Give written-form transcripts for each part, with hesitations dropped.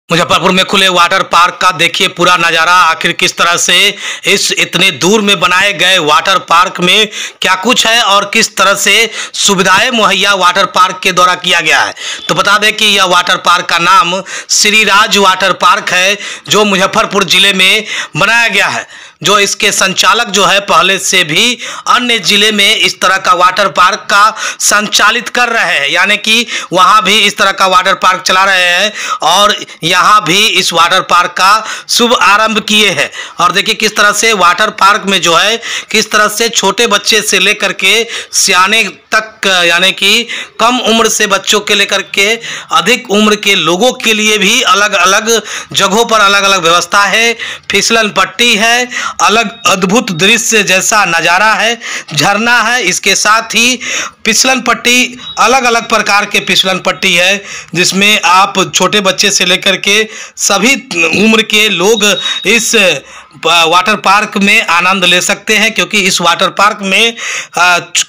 मुजफ्फरपुर में खुले water park का देखिए पूरा नज़ारा। आखिर किस तरह से इस इतने दूर में बनाए गए वाटर पार्क में क्या कुछ है और किस तरह से सुविधाएं मुहैया वाटर पार्क के द्वारा किया गया है। तो बता दें कि यह वाटर पार्क का नाम श्रीराज वाटर पार्क है, जो मुजफ्फरपुर जिले में बनाया गया है। जो इसके संचालक जो है पहले से भी अन्य जिले में इस तरह का वाटर पार्क का संचालित कर रहे हैं, यानी कि वहाँ भी इस तरह का वाटर पार्क चला रहे हैं और यहाँ भी इस वाटर पार्क का शुभ आरंभ किए हैं। और देखिए किस तरह से वाटर पार्क में जो है किस तरह से छोटे बच्चे से लेकर के सियाने तक, यानी कि कम उम्र से बच्चों के लेकर के अधिक उम्र के लोगों के लिए भी अलग अलग जगहों पर अलग अलग व्यवस्था है। फिसलन पट्टी है, अलग अद्भुत दृश्य जैसा नज़ारा है, झरना है। इसके साथ ही फिसलन पट्टी अलग अलग प्रकार के फिसलन पट्टी है, जिसमें आप छोटे बच्चे से लेकर के सभी उम्र के लोग इस वाटर पार्क में आनंद ले सकते हैं। क्योंकि इस वाटर पार्क में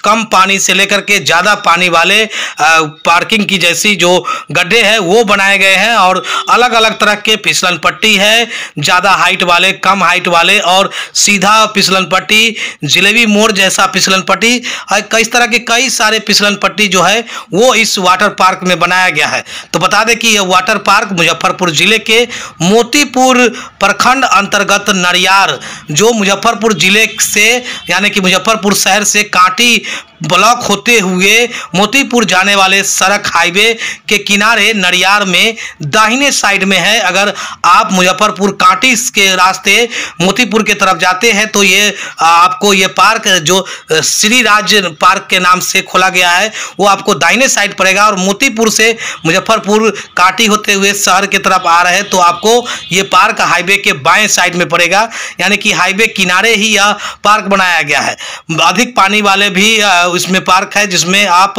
कम पानी से लेकर के ज़्यादा पानी वाले पार्किंग की जैसी जो गड्ढे हैं वो बनाए गए हैं और अलग अलग तरह के फिसलन पट्टी है, ज़्यादा हाइट वाले, कम हाइट वाले और सीधा फिसलन पट्टी, जिलेबी मोड़ जैसा फिसलन पट्टी, कई तरह के कई सारे फिसलन पट्टी जो है वो इस वाटर पार्क में बनाया गया है। तो बता दें कि यह वाटर पार्क मुजफ्फरपुर जिले के मोतीपुर प्रखंड अंतर्गत नरियार, जो मुजफ्फरपुर जिले से यानी कि मुजफ्फरपुर शहर से कांटी ब्लॉक होते हुए मोतीपुर जाने वाले सड़क हाईवे के किनारे नरियार में दाहिने साइड में है। अगर आप मुजफ्फरपुर कांटी के रास्ते मोतीपुर की तरफ जाते हैं तो ये आपको ये पार्क जो श्रीराज पार्क के नाम से खोला गया है वो आपको दाहिने साइड पड़ेगा। और मोतीपुर से मुजफ्फरपुर कांटी होते हुए शहर की तरफ आ रहे हैं तो आपको ये पार्क हाईवे के बाएं साइड में पड़ेगा, यानी कि हाईवे किनारे ही यह पार्क बनाया गया है। अधिक पानी वाले भी इसमें पार्क है, जिसमें आप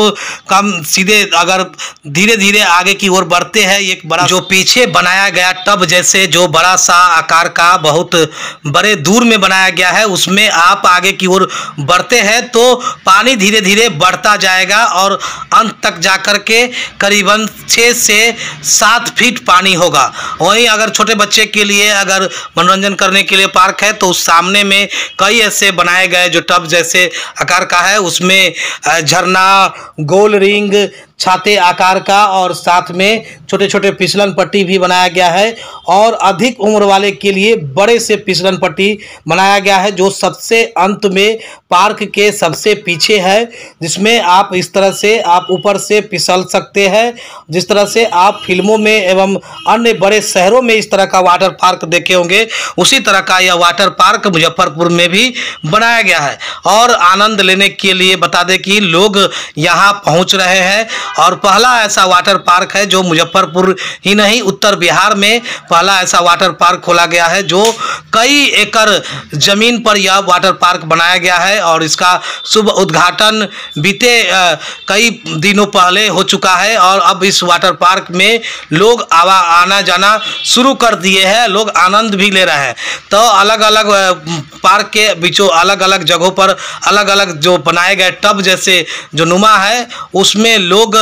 कम सीधे अगर धीरे धीरे आगे की ओर बढ़ते हैं, एक बड़ा जो पीछे बनाया गया टब जैसे जो बड़ा सा आकार का बहुत बड़े दूर में बनाया गया है, उसमें आप आगे की ओर बढ़ते हैं तो पानी धीरे धीरे बढ़ता जाएगा और अंत तक जाकर के करीबन 6 से 7 फीट पानी होगा। वहीं अगर छोटे बच्चे के लिए अगर मनोरंजन करने के लिए पार्क है तो उस सामने में कई ऐसे बनाए गए जो टब जैसे आकार का है, उसमें झरना, गोल रिंग, छाते आकार का और साथ में छोटे छोटे फिसलन पट्टी भी बनाया गया है। और अधिक उम्र वाले के लिए बड़े से फिसलन पट्टी बनाया गया है जो सबसे अंत में पार्क के सबसे पीछे है, जिसमें आप इस तरह से आप ऊपर से फिसल सकते हैं। जिस तरह से आप फिल्मों में एवं अन्य बड़े शहरों में इस तरह का वाटर पार्क देखे होंगे, उसी तरह का यह वाटर पार्क मुजफ्फरपुर में भी बनाया गया है। और आनंद लेने के लिए बता दें कि लोग यहाँ पहुँच रहे हैं और पहला ऐसा वाटर पार्क है जो मुजफ्फरपुर ही नहीं उत्तर बिहार में पहला ऐसा वाटर पार्क खोला गया है, जो कई एकड़ जमीन पर यह वाटर पार्क बनाया गया है। और इसका शुभ उद्घाटन बीते कई दिनों पहले हो चुका है और अब इस वाटर पार्क में लोग आना जाना शुरू कर दिए हैं, लोग आनंद भी ले रहे हैं। तो अलग अलग पार्क के बीचों अलग अलग जगहों पर अलग अलग जो बनाए गए टब जैसे जो नुमा है उसमें लोग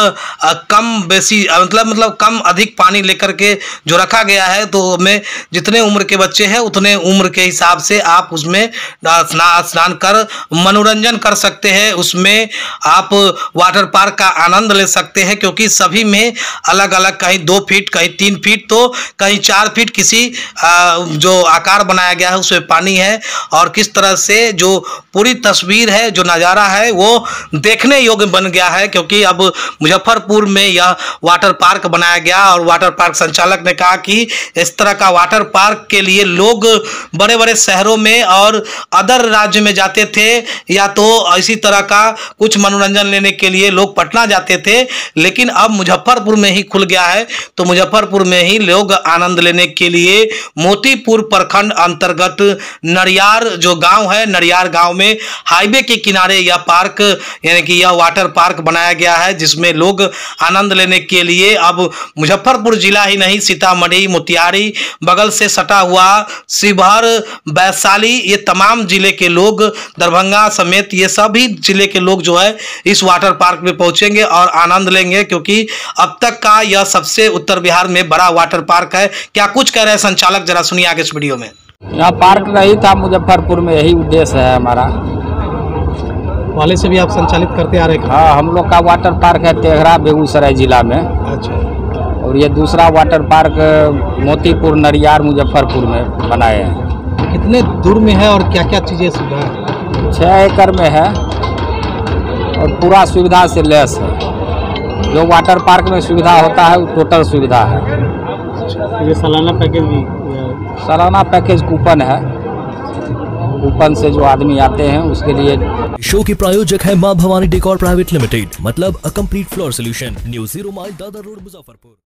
कम बेसी मतलब कम अधिक पानी लेकर के जो रखा गया है, तो में जितने उम्र के बच्चे हैं उतने उम्र के हिसाब से आप उसमें स्नान कर मनोरंजन कर सकते हैं। उसमें आप वाटर पार्क का आनंद ले सकते हैं, क्योंकि सभी में अलग अलग कहीं 2 फीट कहीं 3 फीट तो कहीं 4 फीट किसी जो आकार बनाया गया है उसमें पानी है। और किस तरह से जो पूरी तस्वीर है, जो नज़ारा है वो देखने योग्य बन गया है, क्योंकि अब मुजफ्फरपुर में यह वाटर पार्क बनाया गया। और वाटर पार्क संचालक ने कहा कि इस तरह का वाटर पार्क के लिए लोग बड़े बड़े शहरों में और अदर राज्य में जाते थे, या तो इसी तरह का कुछ मनोरंजन लेने के लिए लोग पटना जाते थे, लेकिन अब मुजफ्फरपुर में ही खुल गया है तो मुजफ्फरपुर में ही लोग आनंद लेने के लिए मोतीपुर प्रखंड अंतर्गत नरियार जो गांव है, नरियार गांव में हाईवे के किनारे यह पार्क यानी कि यह वाटर पार्क बनाया गया है, जिसमें में लोग आनंद लेने के लिए अब मुजफ्फरपुर जिला ही नहीं, सीतामढ़ी, मोतिहारी, बगल से सटा हुआ शिवहर, वैशाली, ये तमाम जिले के लोग, दरभंगा समेत ये सभी जिले के लोग जो है इस वाटर पार्क में पहुंचेंगे और आनंद लेंगे, क्योंकि अब तक का यह सबसे उत्तर बिहार में बड़ा वाटर पार्क है। क्या कुछ कह रहे हैं संचालक, जरा सुनिए आगे इस वीडियो में। यहाँ पार्क नहीं था मुजफ्फरपुर में, यही उद्देश्य है हमारा। पहले से भी आप संचालित करते आ रहे हैं? हाँ, हम लोग का वाटर पार्क है तेघरा, बेगूसराय जिला में। अच्छा। और ये दूसरा वाटर पार्क मोतीपुर, नरियार, मुजफ्फरपुर में बनाए हैं। कितने दूर में है और क्या क्या चीज़ें सुविधा है? 6 एकड़ में है और पूरा सुविधा से लेस है। जो वाटर पार्क में सुविधा होता है वो टोटल सुविधा है। ये सालाना पैकेज भी? सालाना पैकेज कूपन है, कूपन से जो आदमी आते हैं उसके लिए। शो के प्रायोजक है मां भवानी डेकोर प्राइवेट लिमिटेड, मतलब a complete floor solution, new 0 mile Dadar road, Muzaffarpur.